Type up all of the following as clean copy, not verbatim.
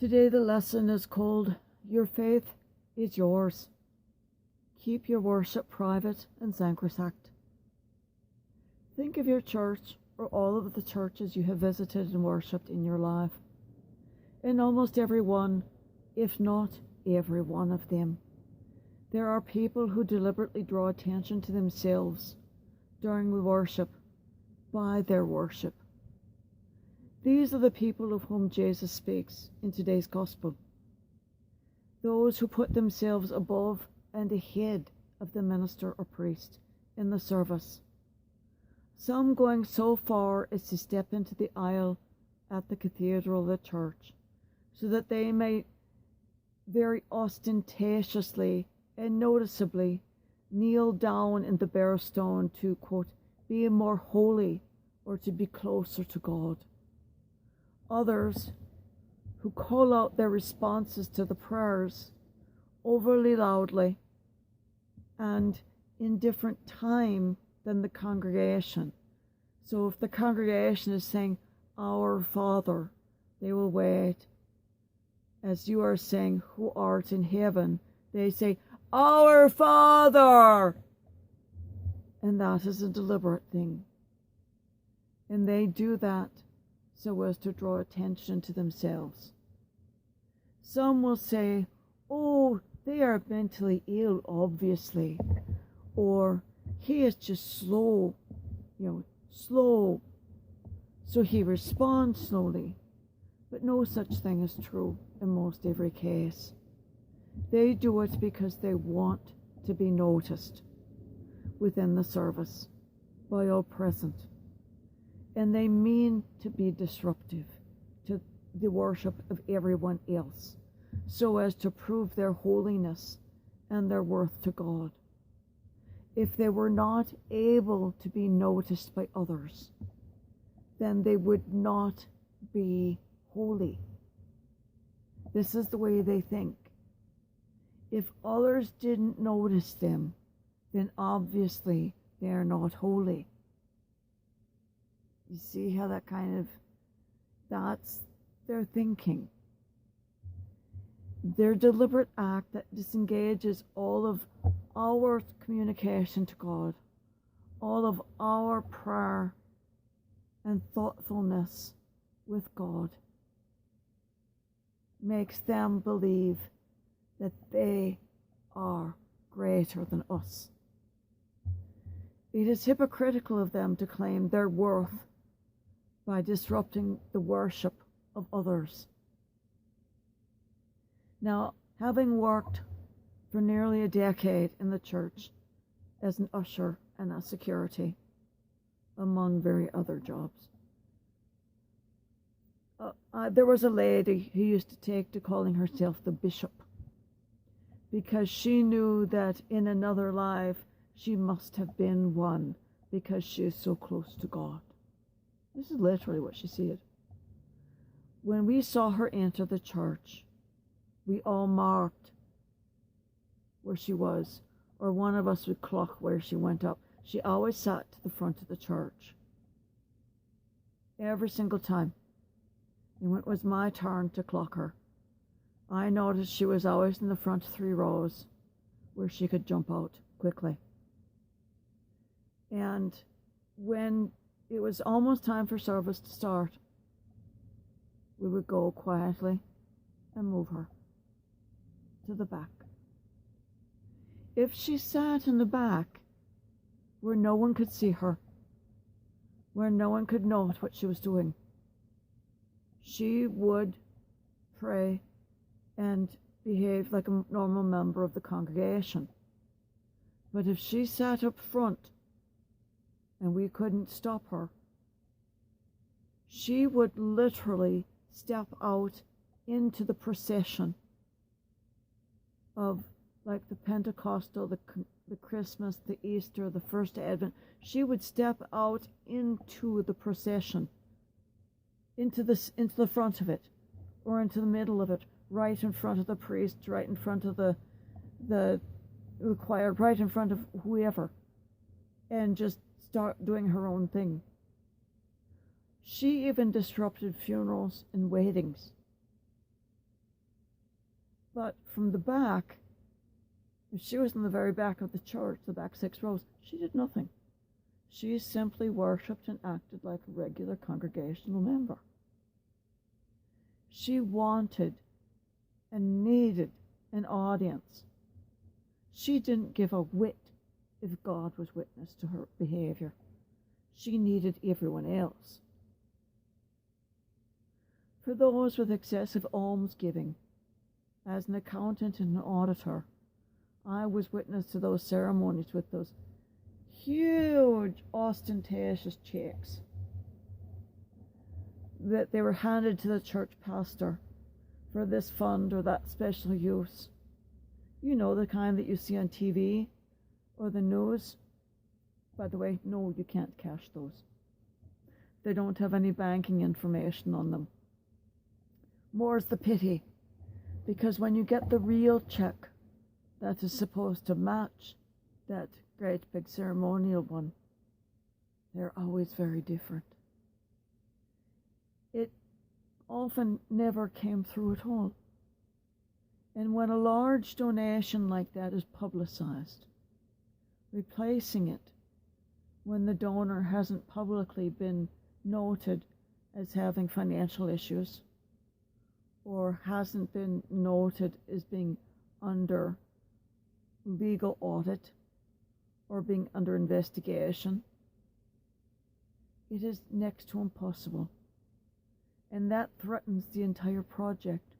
Today the lesson is called Your Faith is Yours. Keep your worship private and sacrosanct. Think of your church or all of the churches you have visited and worshipped in your life. In almost every one, if not every one of them, there are people who deliberately draw attention to themselves during the worship by their worship. These are the people of whom Jesus speaks in today's gospel. Those who put themselves above and ahead of the minister or priest in the service. Some going so far as to step into the aisle at the cathedral of the church, so that they may very ostentatiously and noticeably kneel down in the bare stone to, quote, be more holy or to be closer to God. Others who call out their responses to the prayers overly loudly and in different time than the congregation. So if the congregation is saying, Our Father, they will wait. As you are saying, Who art in heaven, they say, Our Father! And that is a deliberate thing. And they do that so as to draw attention to themselves. Some will say, oh, they are mentally ill, obviously. Or, he is just slow, slow. So he responds slowly. But no such thing is true in most every case. They do it because they want to be noticed within the service by all present. And they mean to be disruptive to the worship of everyone else, so as to prove their holiness and their worth to God. If they were not able to be noticed by others, then they would not be holy. This is the way they think. If others didn't notice them, then obviously they are not holy. You see how that's their thinking. Their deliberate act that disengages all of our communication to God, all of our prayer and thoughtfulness with God, makes them believe that they are greater than us. It is hypocritical of them to claim their worth by disrupting the worship of others. Now, having worked for nearly a decade in the church as an usher and a security, among very other jobs, there was a lady who used to take to calling herself the bishop, because she knew that in another life she must have been one, because she is so close to God. This is literally what she said. When we saw her enter the church, we all marked where she was, or one of us would clock where she went up. She always sat to the front of the church. Every single time. And when it was my turn to clock her, I noticed she was always in the front 3 rows where she could jump out quickly. And when it was almost time for service to start, we would go quietly and move her to the back. If she sat in the back where no one could see her, where no one could note what she was doing, she would pray and behave like a normal member of the congregation. But if she sat up front and we couldn't stop her, she would literally step out into the procession of, like, the Pentecostal, the Christmas, the Easter, the first Advent. She would step out into the procession, into the front of it, or into the middle of it, right in front of the priest, right in front of the choir, right in front of whoever, and just start doing her own thing. She even disrupted funerals and weddings. But from the back, if she was in the very back of the church, the back 6 rows, she did nothing. She simply worshipped and acted like a regular congregational member. She wanted and needed an audience. She didn't give a whit if God was witness to her behavior. She needed everyone else. For those with excessive almsgiving, as an accountant and an auditor, I was witness to those ceremonies with those huge ostentatious checks that they were handed to the church pastor for this fund or that special use. You know, the kind that you see on TV or the news. By the way, no, you can't cash those. They don't have any banking information on them. More's the pity, because when you get the real check that is supposed to match that great big ceremonial one, they're always very different. It often never came through at all. And when a large donation like that is publicized, replacing it when the donor hasn't publicly been noted as having financial issues or hasn't been noted as being under legal audit or being under investigation, it is next to impossible. And that threatens the entire project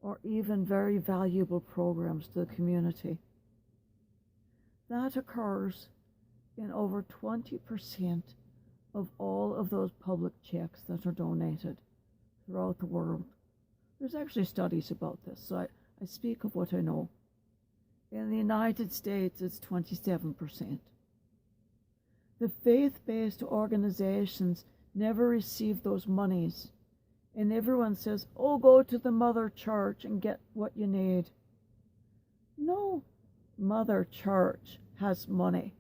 or even very valuable programs to the community. That occurs in over 20% of all of those public checks that are donated throughout the world. There's actually studies about this, so I speak of what I know. In the United States, it's 27%. The faith-based organizations never receive those monies, and everyone says, oh, go to the mother church and get what you need. No mother church has money.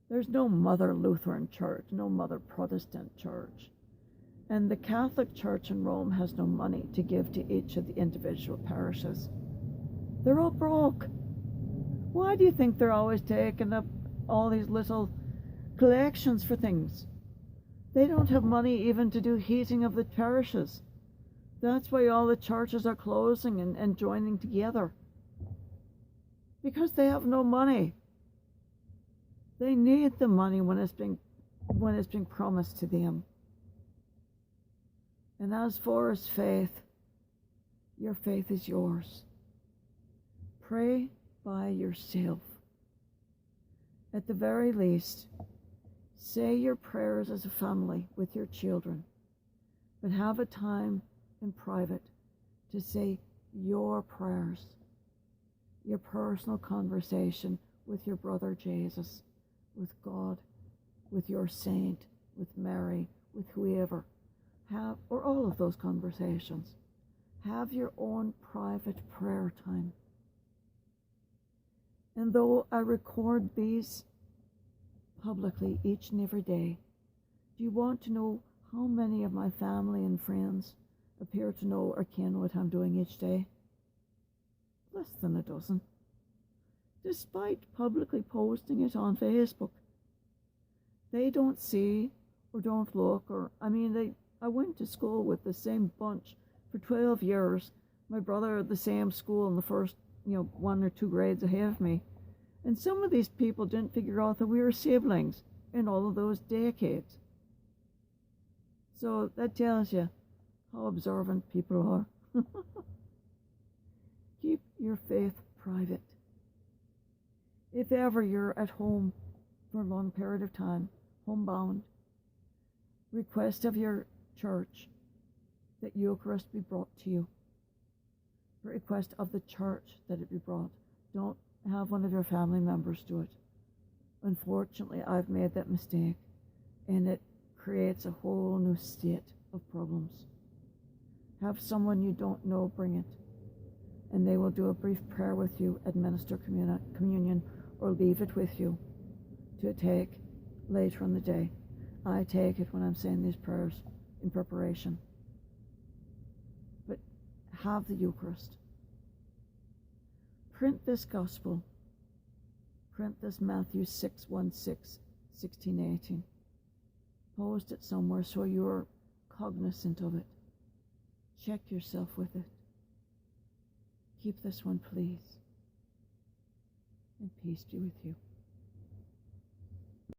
There's no mother Lutheran church, no mother Protestant church. And the Catholic Church in Rome has no money to give to each of the individual parishes. They're all broke. Why do you think they're always taking up all these little collections for things? They don't have money even to do heating of the parishes. That's why all the churches are closing and joining together. Because they have no money. They need the money when it's being promised to them. And as for his faith, your faith is yours. Pray by yourself. At the very least, say your prayers as a family with your children, but have a time in private to say your prayers, your personal conversation with your brother Jesus, with God, with your saint, with Mary, with whoever. Have, or all of those conversations. Have your own private prayer time. And though I record these publicly each and every day, do you want to know how many of my family and friends appear to know or ken what I'm doing each day? Less than a dozen. Despite publicly posting it on Facebook. They don't see or don't look, or, I went to school with the same bunch for 12 years. My brother at the same school in the first, 1 or 2 grades ahead of me. And some of these people didn't figure out that we were siblings in all of those decades. So that tells you how observant people are. Keep your faith private. If ever you're at home for a long period of time, homebound, request of your church that Eucharist be brought to you. Request of the church that it be brought. Don't have one of your family members do it. Unfortunately, I've made that mistake, and it creates a whole new state of problems. Have someone you don't know bring it, and they will do a brief prayer with you, administer communion, or leave it with you to take later in the day. I take it when I'm saying these prayers in preparation. But have the Eucharist. Print this gospel. Print this Matthew 6:16, 16, 18. Post it somewhere so you're cognizant of it. Check yourself with it. Keep this one, please. And peace be with you.